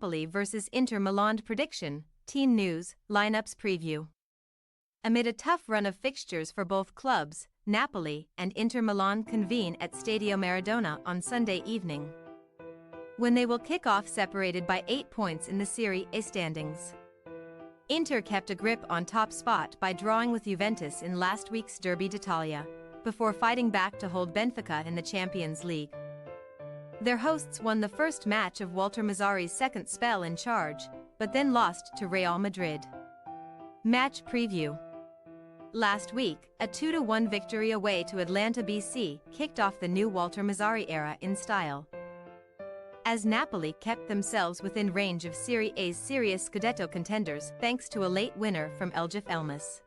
Napoli vs Inter Milan prediction, team news, lineups preview. Amid a tough run of fixtures for both clubs, Napoli and Inter Milan convene at Stadio Maradona on Sunday evening, when they will kick off separated by 8 points in the Serie A standings. Inter kept a grip on top spot by drawing with Juventus in last week's Derby d'Italia, before fighting back to hold Benfica in the Champions League. Their hosts won the first match of Walter Mazzarri's second spell in charge, but then lost to Real Madrid. Match preview. Last week, a 2-1 victory away to Atlanta BC kicked off the new Walter Mazzarri era in style, as Napoli kept themselves within range of Serie A's serious Scudetto contenders thanks to a late winner from Eljif Elmas.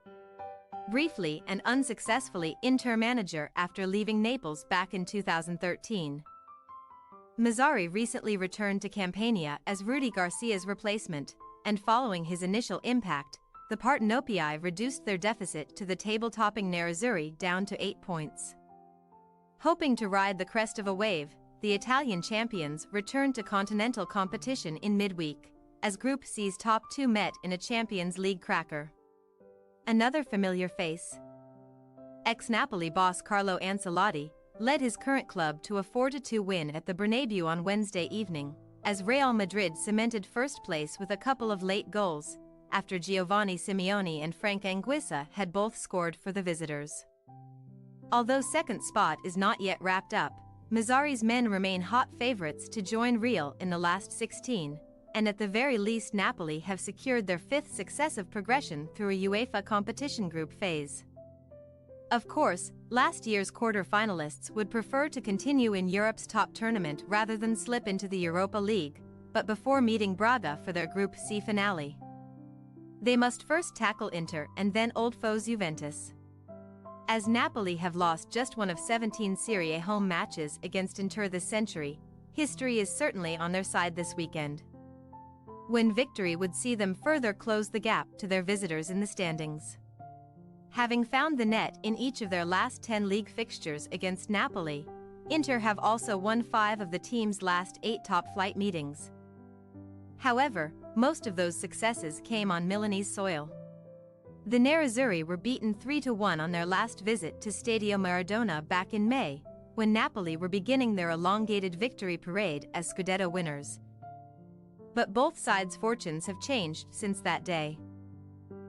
Briefly and unsuccessfully Inter manager after leaving Naples back in 2013. Mazzarri recently returned to Campania as Rudy Garcia's replacement, and following his initial impact, the Partenopei reduced their deficit to the table-topping Nerazzurri down to 8 points. Hoping to ride the crest of a wave, the Italian champions returned to continental competition in midweek, as Group C's top two met in a Champions League cracker. Another familiar face. Ex-Napoli boss Carlo Ancelotti led his current club to a 4-2 win at the Bernabeu on Wednesday evening, as Real Madrid cemented first place with a couple of late goals, after Giovanni Simeone and Frank Anguissa had both scored for the visitors. Although second spot is not yet wrapped up, Mazzarri's men remain hot favourites to join Real in the last 16, and at the very least Napoli have secured their fifth successive progression through a UEFA competition group phase. Of course, last year's quarter-finalists would prefer to continue in Europe's top tournament rather than slip into the Europa League, but before meeting Braga for their Group C finale, they must first tackle Inter and then old foes Juventus. As Napoli have lost just one of 17 Serie A home matches against Inter this century, history is certainly on their side this weekend, when victory would see them further close the gap to their visitors in the standings. Having found the net in each of their last 10 league fixtures against Napoli, Inter have also won 5 of the team's last 8 top-flight meetings. However, most of those successes came on Milanese soil. The Nerazzurri were beaten 3-1 on their last visit to Stadio Maradona back in May, when Napoli were beginning their elongated victory parade as Scudetto winners. But both sides' fortunes have changed since that day.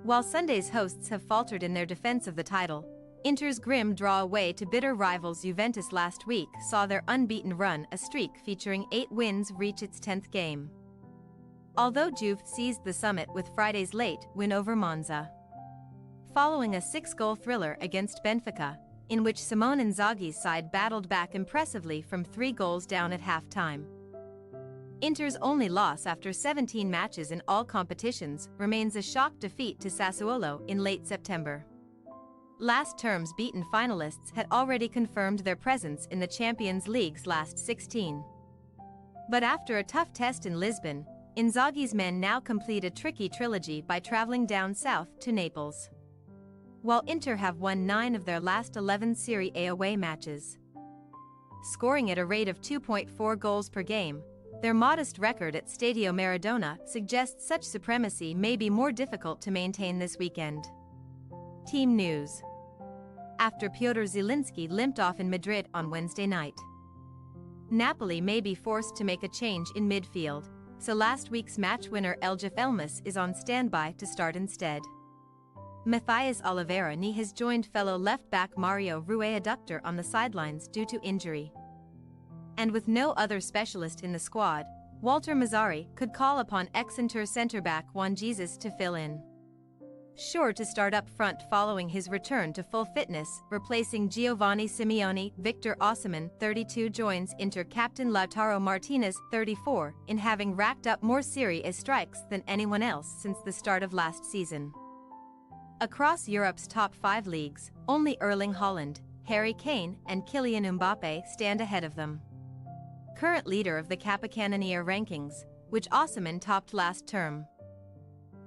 While Sunday's hosts have faltered in their defense of the title, Inter's grim draw away to bitter rivals Juventus last week saw their unbeaten run a streak featuring 8 wins reach its 10th game, although Juve seized the summit with Friday's late win over Monza, following a 6-goal thriller against Benfica, in which Simone Inzaghi's side battled back impressively from 3 goals down at halftime. Inter's only loss after 17 matches in all competitions remains a shock defeat to Sassuolo in late September. Last term's beaten finalists had already confirmed their presence in the Champions League's last 16. But after a tough test in Lisbon, Inzaghi's men now complete a tricky trilogy by traveling down south to Naples, while Inter have won 9 of their last 11 Serie A away matches, scoring at a rate of 2.4 goals per game. Their modest record at Stadio Maradona suggests such supremacy may be more difficult to maintain this weekend. Team news. After Piotr Zielinski limped off in Madrid on Wednesday night, Napoli may be forced to make a change in midfield, so last week's match winner Eljif Elmas is on standby to start instead. Matthias Oliveira has joined fellow left-back Mario Rui Adductor on the sidelines due to injury. And with no other specialist in the squad, Walter Mazzarri could call upon ex-Inter centre-back Juan Jesus to fill in, sure to start up front following his return to full fitness, replacing Giovanni Simeone. Victor Osimhen, 32, joins Inter captain Lautaro Martinez, 34, in having racked up more Serie A strikes than anyone else since the start of last season. Across Europe's top 5 leagues, only Erling Haaland, Harry Kane, and Kylian Mbappe stand ahead of them, current leader of the Capocannoniere rankings, which Osimhen topped last term.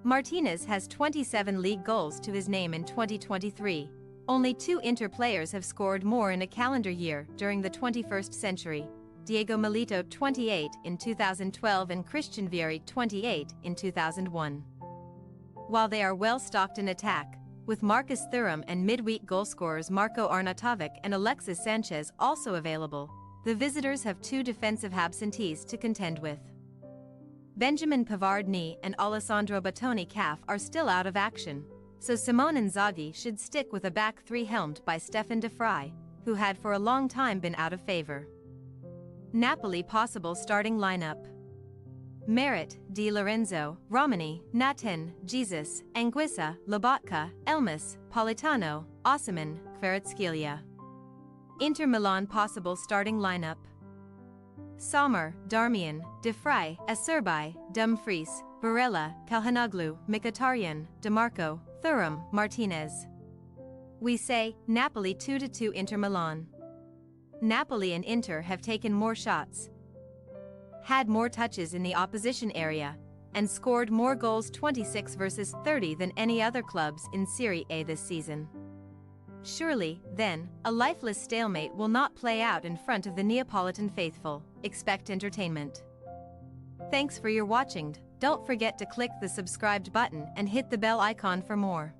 Martinez has 27 league goals to his name in 2023. Only 2 Inter players have scored more in a calendar year during the 21st century, Diego Milito 28 in 2012 and Christian Vieri 28 in 2001. While they are well stocked in attack, with Marcus Thuram and midweek goalscorers Marco Arnautovic and Alexis Sanchez also available, the visitors have two defensive absentees to contend with. Benjamin Pavard knee and Alessandro Battoni calf are still out of action, so Simone Inzaghi should stick with a back three helmed by Stefan de Vrij, who had for a long time been out of favor. Napoli possible starting lineup: Merit, Di Lorenzo, Romani, Natin, Jesus, Anguissa, Lobotka, Elmas, Politano, Osimhen, Kvaratskhelia. Inter Milan possible starting lineup: Sommer, Darmian, De Vrij, Acerbi, Dumfries, Barella, Calhanoglu, Mkhitaryan, DeMarco, Thuram, Martinez. We say, Napoli 2-2 Inter Milan. Napoli and Inter have taken more shots, had more touches in the opposition area, and scored more goals 26 versus 30 than any other clubs in Serie A this season. Surely, then, a lifeless stalemate will not play out in front of the Neapolitan faithful. Expect entertainment. Thanks for your watching. Don't forget to click the subscribed button and hit the bell icon for more.